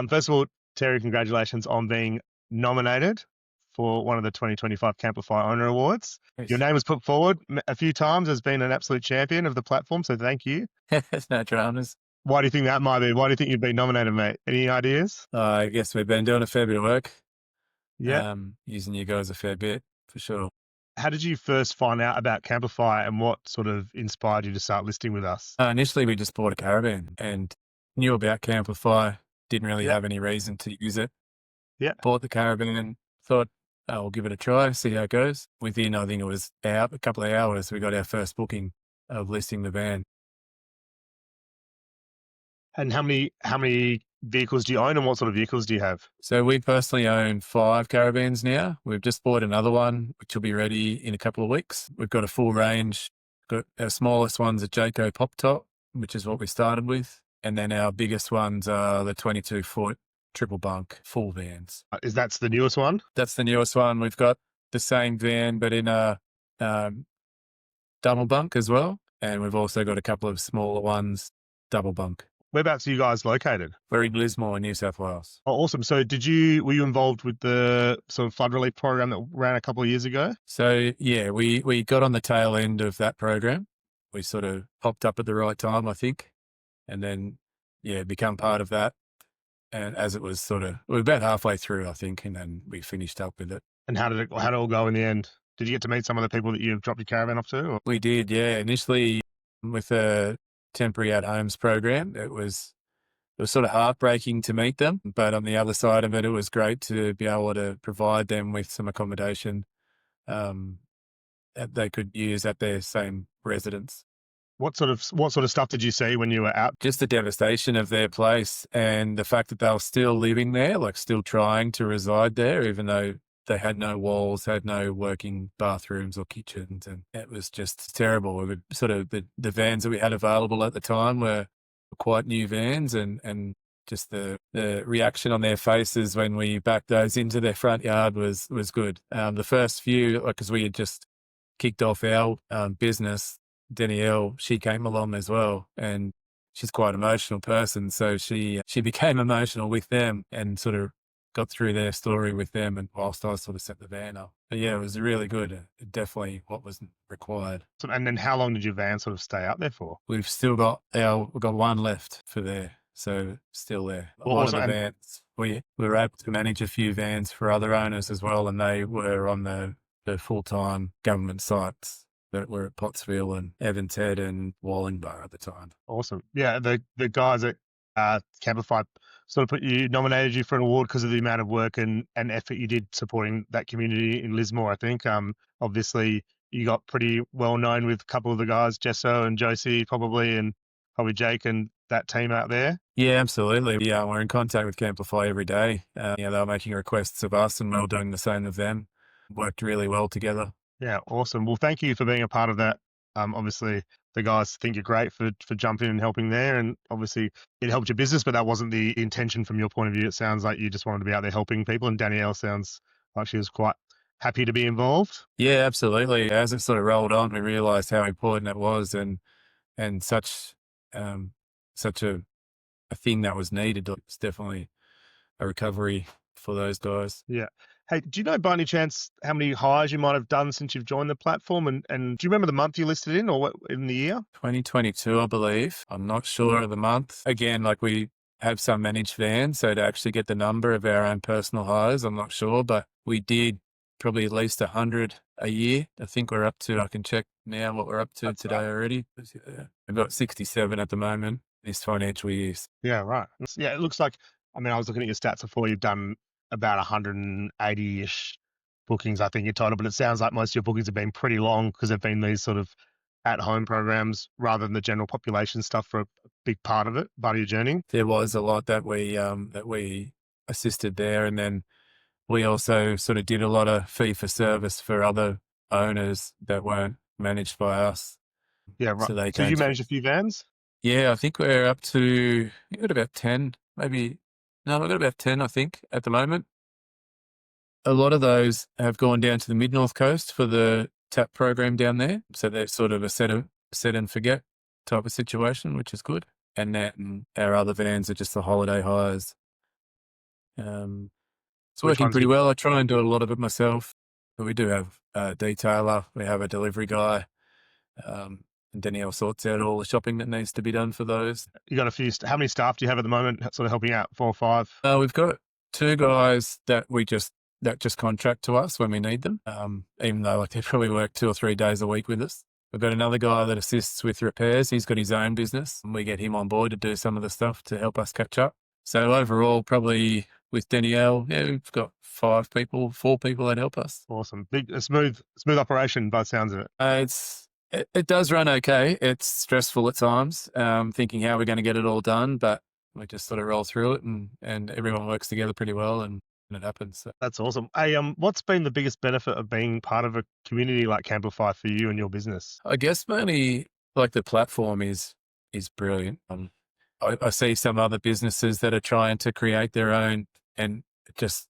First of all, Terry, congratulations on being nominated for one of the 2025 Camplify Owner Awards. Your Yes. name was put forward a few times as being an absolute champion of the platform, so thank you. There's no dramas. Why do you think that might be? Why do you think you've been nominated, mate? Any ideas? I guess we've been doing a fair bit of work, Yeah. using you guys a fair bit for sure. How did you first find out about Camplify and what sort of inspired you to start listing with us? Initially, we just bought a caravan and knew about Camplify, didn't really Yeah. have any reason to use it. Yeah. Bought the caravan and thought, oh, I'll give it a try, see how it goes. Within, I think it was a couple of hours, we got our first booking of listing the van. And how many vehicles do you own and what sort of vehicles do you have? So we personally own 5 caravans now. We've just bought another one, which will be ready in a couple of weeks. We've got a full range. Got our smallest one's a Jayco Pop Top, which is what we started with. And then our biggest ones are the 22-foot triple bunk full vans. Is that's the newest one? That's the newest one. We've got the same van, but in a double bunk as well. And we've also got a couple of smaller ones, double bunk. Whereabouts are you guys located? We're in Lismore, New South Wales. Oh, awesome. So were you involved with the sort of flood relief program that ran a couple of years ago? So yeah, we got on the tail end of that program. We sort of popped up at the right time, I think, and then become part of that. And as it was we were about halfway through, I think, and then we finished up with it. And how did it all go in the end? Did you get to meet some of the people that you've dropped your caravan off to? Or? We did, yeah. Initially with the temporary at homes program, it was sort of heartbreaking to meet them, but on the other side of it, it was great to be able to provide them with some accommodation that they could use at their same residence. What sort of stuff did you see when you were out? Just the devastation of their place and the fact that they were still living there, like still trying to reside there, even though they had no walls, had no working bathrooms or kitchens, and it was just terrible. We were sort of the vans that we had available at the time were quite new vans, and just the reaction on their faces when we backed those into their front yard was good. The first few, because we had just kicked off our business, Danielle, she came along as well, and she's quite an emotional person, so she became emotional with them and sort of got through their story with them, and whilst I sort of set the van up. But yeah, it was really good. Definitely what was required. So, and then how long did your van sort of stay out there for? We've got one left for there, so still there. A lot of the vans, we were able to manage a few vans for other owners as well, and they were on the full-time government sites that were at Pottsville and Evans Head and Wallingbar at the time. Awesome. Yeah, the guys at Camplify sort of nominated you for an award because of the amount of work and effort you did supporting that community in Lismore, I think. Obviously, you got pretty well known with a couple of the guys, Jesso and Josie probably, and probably Jake and that team out there. Yeah, absolutely. Yeah, we're in contact with Camplify every day. They were making requests of us and we were doing the same of them. Worked really well together. Yeah, awesome. Well, thank you for being a part of that. Obviously, the guys think you're great for jumping and helping there, and obviously it helped your business, but that wasn't the intention from your point of view. It sounds like you just wanted to be out there helping people, and Danielle sounds like she was quite happy to be involved. Yeah, absolutely. As it sort of rolled on, we realised how important it was, and such a thing that was needed. It's definitely a recovery for those guys. Yeah. Hey, do you know by any chance how many hires you might have done since you've joined the platform? And do you remember the month you listed in, or what in the year? 2022, I believe. I'm not sure of the month. Again, like we have some managed vans, so to actually get the number of our own personal hires, I'm not sure, but we did probably at least 100 a year. I think we're up to, I can check now what we're up to today already. We've got 67 at the moment this financial year. Yeah, right. Yeah, it looks like, I mean, I was looking at your stats before, you've done about 180-ish bookings, I think, in total, but it sounds like most of your bookings have been pretty long because they've been these sort of at-home programs rather than the general population stuff for a big part of your journey. There was a lot that we assisted there, and then we also sort of did a lot of fee for service for other owners that weren't managed by us. Yeah, right. So you managed a few vans? Yeah, I think we're up to, we've got about 10, maybe. No, we've got about 10, I think, at the moment. A lot of those have gone down to the mid-north coast for the TAP program down there. So they're sort of a set and forget type of situation, which is good. And then our other vans are just the holiday hires It's Which working ones pretty you well. I try and do a lot of it myself, but we do have a detailer. We have a delivery guy. And Danielle sorts out all the shopping that needs to be done for those. you got a few? How many staff do you have at the moment? Sort of helping out, 4 or 5. We've got two guys that just contract to us when we need them. Even though like they probably work 2 or 3 days a week with us. We've got another guy that assists with repairs. He's got his own business, and we get him on board to do some of the stuff to help us catch up. So overall, probably with Danielle, yeah, we've got 4 people that help us. Awesome, big, a smooth operation by the sounds of it. It does run okay. It's stressful at times, thinking how we're going to get it all done, but we just sort of roll through it, and everyone works together pretty well, and it happens. So That's awesome. Hey, what's been the biggest benefit of being part of a community like Camplify for you and your business? I guess mainly like the platform is brilliant. I see some other businesses that are trying to create their own, and it just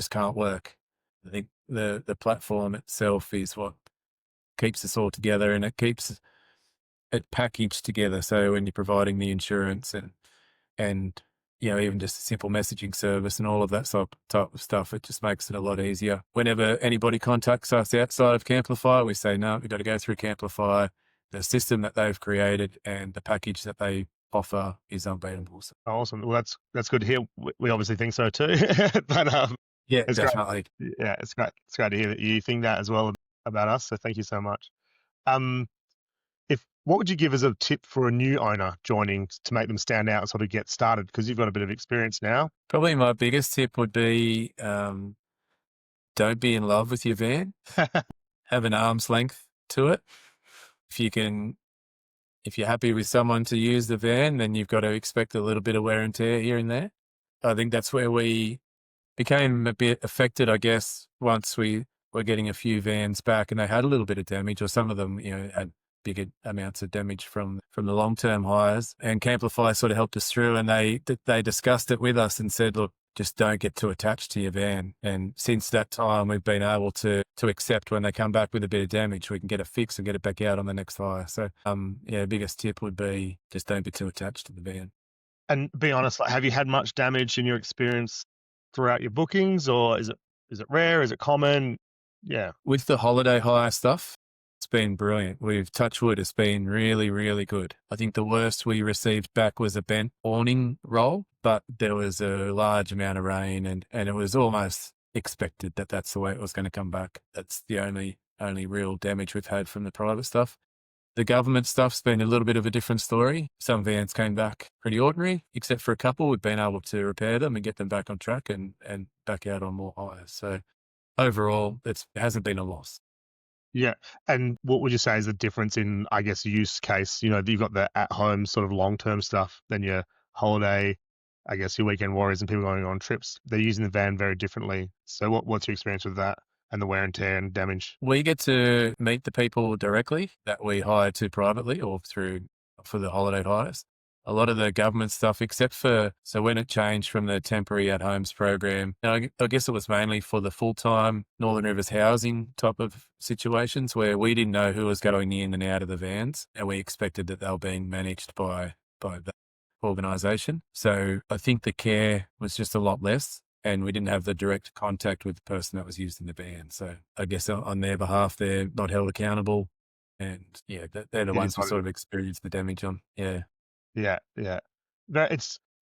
can't work. I think the platform itself is what keeps us all together, and it keeps it packaged together. So when you're providing the insurance and even just a simple messaging service and all of that type of stuff, it just makes it a lot easier. Whenever anybody contacts us outside of Camplify, we say, no, we've got to go through Camplify. The system that they've created and the package that they offer is unbeatable. So, Awesome. Well, that's good to hear. We obviously think so too, but yeah, it's great. definitely. Yeah, it's great. It's great to hear that you think that as well about us. So thank you so much. Um, if what would you give as a tip for a new owner joining to make them stand out and sort of get started? Because you've got a bit of experience now. Probably my biggest tip would be don't be in love with your van. Have an arm's length to it. If you're happy with someone to use the van, then you've got to expect a little bit of wear and tear here and there. I think that's where we became a bit affected, I guess, once we were getting a few vans back and they had a little bit of damage, or some of them, had bigger amounts of damage from the long-term hires. And Camplify sort of helped us through, and they discussed it with us and said, look, just don't get too attached to your van. And since that time, we've been able to accept when they come back with a bit of damage, we can get it fixed and get it back out on the next hire. So, biggest tip would be just don't be too attached to the van. And be honest, like, have you had much damage in your experience throughout your bookings, or is it rare? Is it common? Yeah. With the holiday hire stuff, it's been brilliant. We've touched wood. It's been really, really good. I think the worst we received back was a bent awning roll, but there was a large amount of rain and it was almost expected that that's the way it was going to come back. That's the only real damage we've had from the private stuff. The government stuff's been a little bit of a different story. Some vans came back pretty ordinary, except for a couple. We've been able to repair them and get them back on track and back out on more hires. So overall, it hasn't been a loss. Yeah. And what would you say is the difference in, I guess, use case? You've got the at-home sort of long-term stuff, then your holiday, I guess, your weekend warriors and people going on trips. They're using the van very differently. So what's your experience with that and the wear and tear and damage? We get to meet the people directly that we hire to privately or for the holiday hires. A lot of the government stuff, so when it changed from the temporary at homes program, I guess it was mainly for the full-time Northern Rivers housing type of situations where we didn't know who was going in and out of the vans, and we expected that they were being managed by the organisation. So I think the care was just a lot less, and we didn't have the direct contact with the person that was using the van. So I guess on their behalf, they're not held accountable, and they're the ones who sort of experience the damage on. Yeah. Yeah, yeah. I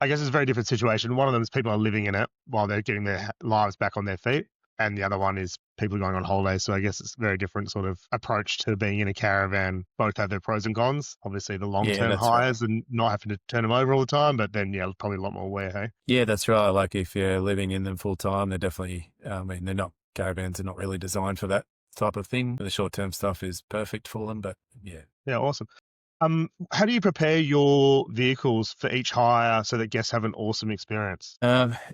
guess it's a very different situation. One of them is people are living in it while they're getting their lives back on their feet, and the other one is people going on holiday. So I guess it's a very different sort of approach to being in a caravan. Both have their pros and cons. Obviously, the long-term hires and not having to turn them over all the time, but then probably a lot more wear. Hey. Yeah, that's right. Like if you're living in them full time, they're definitely. They're not caravans. Are not really designed for that type of thing. The short-term stuff is perfect for them, but yeah. Yeah, awesome. How do you prepare your vehicles for each hire so that guests have an awesome experience?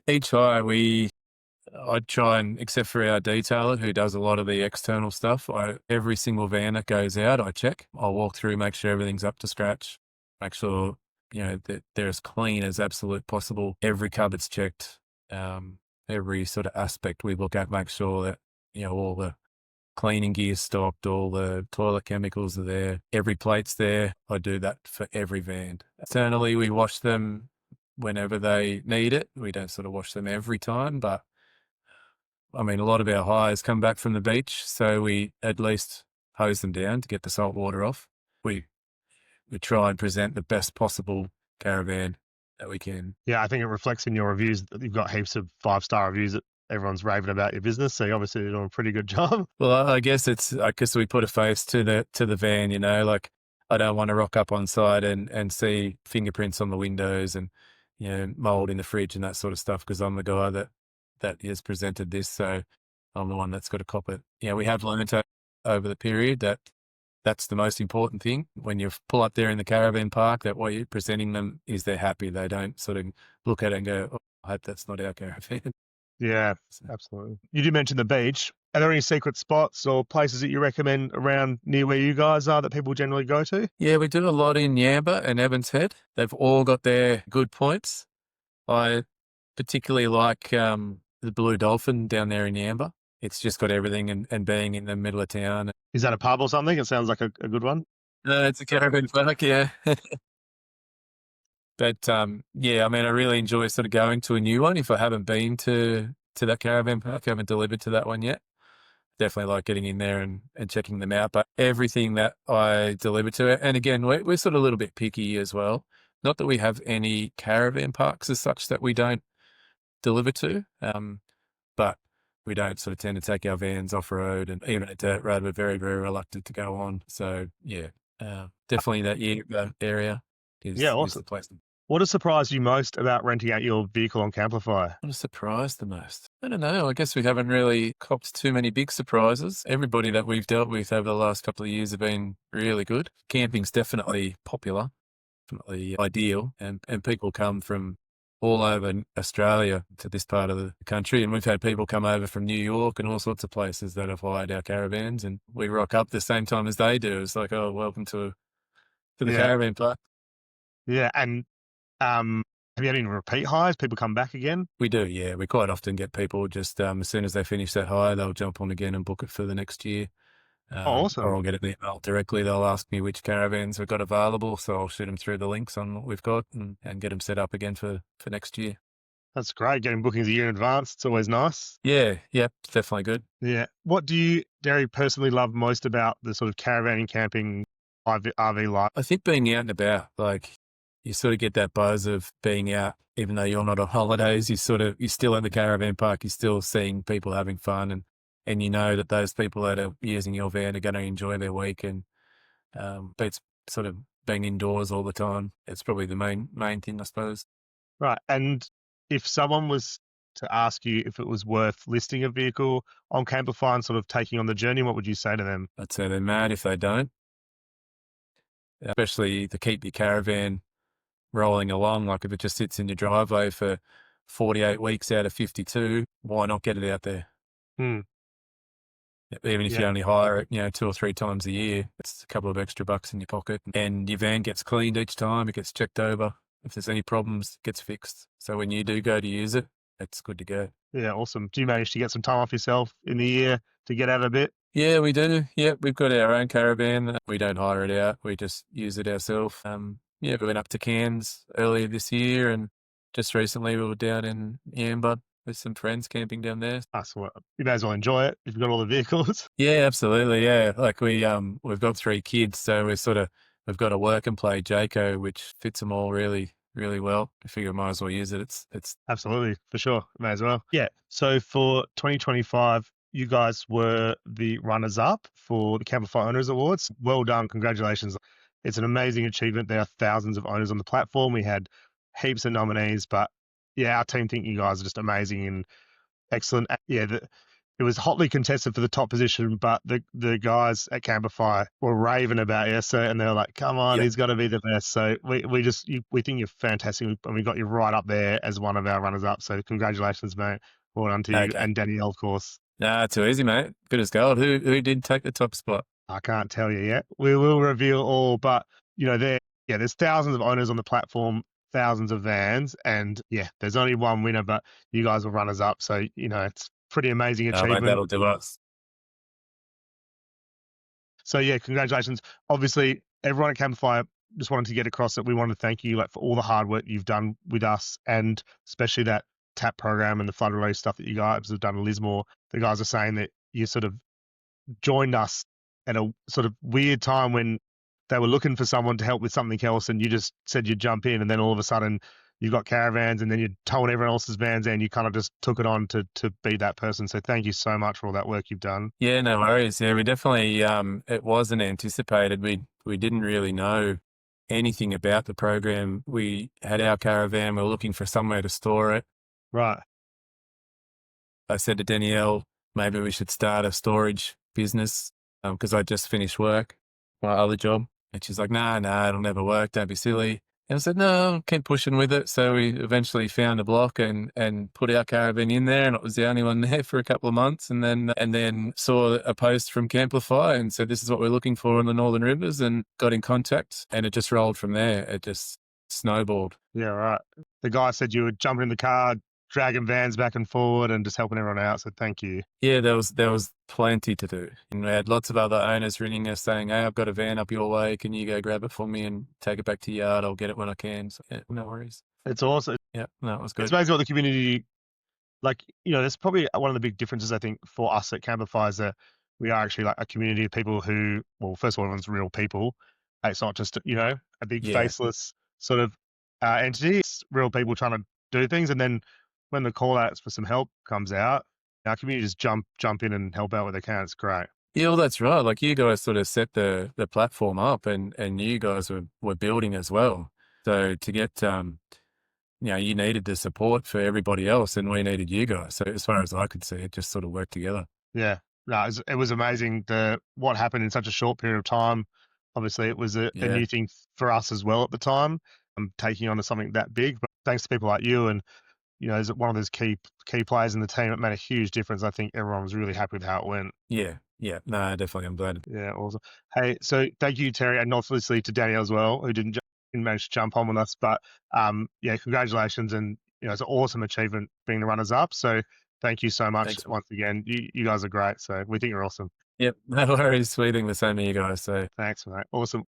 Each hire, I try and, except for our detailer who does a lot of the external stuff, every single van that goes out, I check. I'll walk through, make sure everything's up to scratch, make sure, that they're as clean as absolute possible. Every cupboard's checked. Every sort of aspect we look at, make sure that, all the cleaning gear stocked, all the toilet chemicals are there, every plate's there. I do that for every van. Internally, we wash them whenever they need it. We don't sort of wash them every time, but I mean, a lot of our hires come back from the beach, so we at least hose them down to get the salt water off. We we try and present the best possible caravan that we can. Yeah, I think it reflects in your reviews that you've got heaps of 5-star reviews that everyone's raving about your business. So you obviously doing a pretty good job. Well, I guess I guess we put a face to the van, you know, like I don't want to rock up on site and see fingerprints on the windows and, you know, mold in the fridge and that sort of stuff, because I'm the guy that has presented this. So I'm the one that's got to cop it. Yeah, we have learned over the period that that's the most important thing. When you pull up there in the caravan park, that what you're presenting them is they're happy. They don't sort of look at it and go, oh, I hope that's not our caravan. Yeah, absolutely. You did mention the beach. Are there any secret spots or places that you recommend around near where you guys are that people generally go to? Yeah, we do a lot in Yamba and Evans Head. They've all got their good points. I particularly like the Blue Dolphin down there in Yamba. It's just got everything and being in the middle of town. Is that a pub or something? It sounds like a good one. It's a caravan park, yeah. But yeah, I mean, I really enjoy sort of going to a new one. If I haven't been to that caravan park, I haven't delivered to that one yet. Definitely like getting in there and checking them out. But everything that I deliver to, and again, we're sort of a little bit picky as well. Not that we have any caravan parks as such that we don't deliver to, but we don't sort of tend to take our vans off road, and even a dirt road, we're very, very reluctant to go on. So yeah, definitely that area is Yeah, is awesome. the place. What has surprised you most about renting out your vehicle on Camplify? What a surprise the most? I don't know. I guess we haven't really copped too many big surprises. Everybody that we've dealt with over the last couple of years have been really good. Camping's definitely popular, definitely ideal, and people come from all over Australia to this part of the country. And we've had people come over from New York and all sorts of places that have hired our caravans, and we rock up the same time as they do. It's like, oh, welcome to the Yeah, caravan park. yeah. And have you had any repeat hires? People come back again? We do, yeah. We quite often get people just as soon as they finish that hire, they'll jump on again and book it for the next year. Oh, Or awesome. I'll get an email directly. They'll ask me which caravans we've got available, so I'll shoot them through the links on what we've got and get them set up again for next year. That's great. Getting bookings a year in advance. It's always nice. Yeah, it's definitely good. Yeah. What do you, Derry, personally love most about the sort of caravanning, camping, RV life? I think being out and about, like you sort of get that buzz of being out, even though you're not on holidays. You're still at the caravan park. You're still seeing people having fun, and you know that those people that are using your van are going to enjoy their week. And but it's sort of being indoors all the time. It's probably the main thing, I suppose. Right. And if someone was to ask you if it was worth listing a vehicle on Camplify and sort of taking on the journey, what would you say to them? I'd say they're mad if they don't, especially to keep your caravan rolling along. Like if it just sits in your driveway for 48 weeks out of 52, why not get it out there? Hmm. Even if Yeah. you only hire it, 2 or 3 times a year, it's a couple of extra bucks in your pocket. And your van gets cleaned each time. It gets checked over. If there's any problems, it gets fixed. So when you do go to use it, it's good to go. Yeah. Awesome. Do you manage to get some time off yourself in the year to get out a bit? Yeah, we do. Yeah, we've got our own caravan. We don't hire it out. We just use it ourselves. Yeah, we went up to Cairns earlier this year, and just recently we were down in Yamba with some friends camping down there. Well, you may as well enjoy it if you've got all the vehicles. Yeah, absolutely. Yeah, like we've got 3 kids, so we've got a work and play Jayco, which fits them all really, really well. I figure I might as well use it. It's Absolutely, for sure. May as well. Yeah. So for 2025, you guys were the runners up for the Camplify Owners Awards. Well done. Congratulations. It's an amazing achievement. There are thousands of owners on the platform. We had heaps of nominees, but yeah, our team think you guys are just amazing and excellent. Yeah, it was hotly contested for the top position, but the guys at Camplify were raving about you. So, and they were like, "Come on, yeah, he's got to be the best." So we think you're fantastic, and we got you right up there as one of our runners up. So congratulations, mate. Well done to you okay. and Danielle, of course. Nah, too easy, mate. Good as gold. Who did take the top spot? I can't tell you yet. We will reveal all, but there's thousands of owners on the platform, thousands of vans, and yeah, there's only one winner, but you guys were runners up. So, it's pretty amazing Mate, achievement. that'll do us. So yeah, congratulations. Obviously, everyone at Camplify just wanted to get across that we want to thank you like for all the hard work you've done with us, and especially that TAP program and the flood relief stuff that you guys have done in Lismore. The guys are saying that you sort of joined us at a sort of weird time when they were looking for someone to help with something else, and you just said you'd jump in, and then all of a sudden you've got caravans, and then you're towing everyone else's vans, and you kind of just took it on to be that person. So thank you so much for all that work you've done. Yeah, no worries. Yeah, we definitely, it wasn't anticipated. We didn't really know anything about the program. We had our caravan, we were looking for somewhere to store it. Right. I said to Danielle, maybe we should start a storage business because I just finished work, my other job. And she's like, no, it'll never work. Don't be silly. And I said, no, keep pushing with it. So we eventually found a block and put our caravan in there, and it was the only one there for a couple of months. And then saw a post from Camplify and said, this is what we're looking for in the Northern Rivers, and got in contact, and it just rolled from there. It just snowballed. Yeah, right. The guy said you were jumping in the car, dragging vans back and forward, and just helping everyone out. So thank you. Yeah, there was plenty to do. And we had lots of other owners ringing us saying, hey, I've got a van up your way. Can you go grab it for me and take it back to the yard? I'll get it when I can. So, yeah, no worries. It's awesome. Yeah, no, it was good. It's amazing what the community, like, you know, that's probably one of the big differences, I think, for us at Camplify is that we are actually like a community of people who, well, first of all, everyone's real people. It's not just, you know, a big Yeah. faceless sort of entity. It's real people trying to do things. And then when the call outs for some help comes out, our community just jump in and help out where they can. It's great. Yeah, well, that's right. Like you guys sort of set the platform up, and you guys were building as well. So to get, you needed the support for everybody else, and we needed you guys. So as far as I could see, it just sort of worked together. Yeah, no, it was amazing what happened in such a short period of time. Obviously, it was a new thing for us as well at the time. I'm taking on to something that big, but thanks to people like you and, you know, as one of those key players in the team, it made a huge difference. I think everyone was really happy with how it went. Yeah, no, definitely, I'm glad. Yeah, awesome. Hey, so thank you, Terry, and obviously to Danielle as well, who didn't manage to jump on with us. But yeah, congratulations, and you know, it's an awesome achievement being the runners up. So thank you so much. Thanks. Once again. You guys are great. So we think you're awesome. Yep, no worries. We think the same of you guys. So thanks, mate. Awesome.